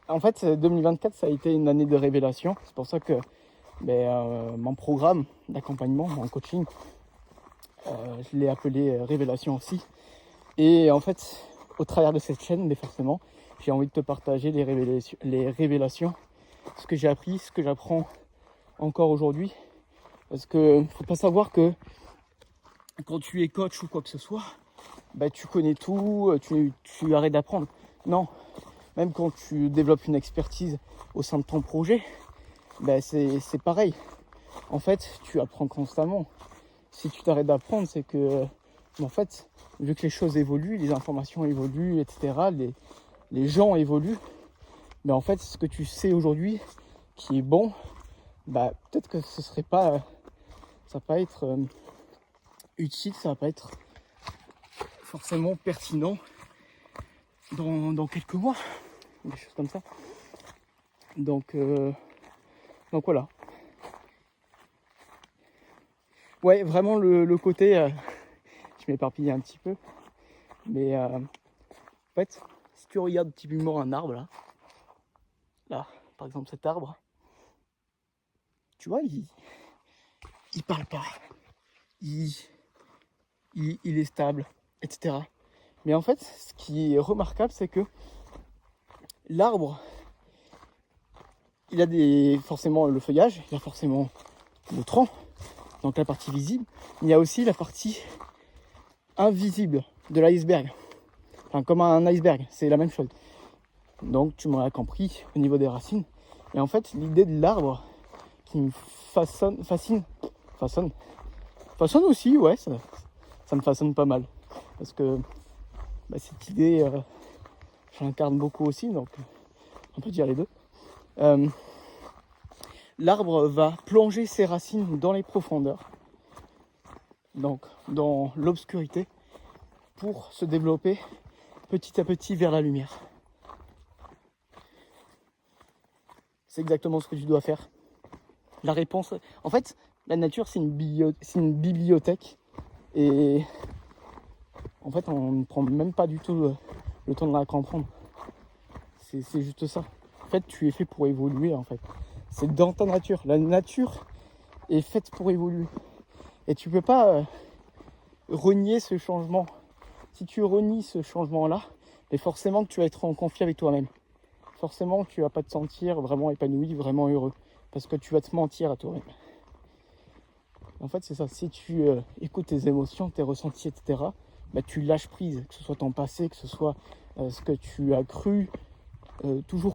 En fait, 2024, ça a été une année de révélation. C'est pour ça que mon programme d'accompagnement, mon coaching, je l'ai appelé Révélation aussi. Et en fait, au travers de cette chaîne, mais forcément, j'ai envie de te partager les révélations, ce que j'ai appris, ce que j'apprends encore aujourd'hui. Parce que faut pas savoir que quand tu es coach ou quoi que ce soit, tu connais tout, tu arrêtes d'apprendre. Non, même quand tu développes une expertise au sein de ton projet, c'est pareil. En fait, tu apprends constamment. Si tu t'arrêtes d'apprendre, c'est que, en fait, vu que les choses évoluent, les informations évoluent, etc., les gens évoluent, mais en fait, ce que tu sais aujourd'hui qui est bon, peut-être que ce serait pas, ça va pas être utile, ça va pas être forcément pertinent dans quelques mois, des choses comme ça. Donc voilà. Ouais, vraiment le côté, je m'éparpille un petit peu, mais en fait, si tu regardes typiquement un arbre là, par exemple cet arbre, tu vois, il parle pas, il est stable, etc. Mais en fait, ce qui est remarquable, c'est que l'arbre, il a forcément le feuillage, il a forcément le tronc, donc la partie visible. Il y a aussi la partie invisible de l'iceberg. Enfin, comme un iceberg, c'est la même chose. Donc tu m'auras compris au niveau des racines. Et en fait, l'idée de l'arbre qui me façonne aussi, ouais, ça me façonne pas mal. Parce que cette idée, je l'incarne beaucoup aussi, donc on peut dire les deux. L'arbre va plonger ses racines dans les profondeurs, donc dans l'obscurité, pour se développer petit à petit vers la lumière. C'est exactement ce que tu dois faire. La réponse, en fait, la nature, c'est une bibliothèque, et en fait, on ne prend même pas du tout le temps de la comprendre. C'est juste ça. En fait, tu es fait pour évoluer, en fait. C'est dans ta nature. La nature est faite pour évoluer. Et tu peux pas renier ce changement. Si tu renies ce changement-là, mais forcément que tu vas être en conflit avec toi-même. Forcément, tu vas pas te sentir vraiment épanoui, vraiment heureux. Parce que tu vas te mentir à toi-même. En fait, c'est ça. Si tu écoutes tes émotions, tes ressentis, etc., tu lâches prise. Que ce soit ton passé, que ce soit ce que tu as cru toujours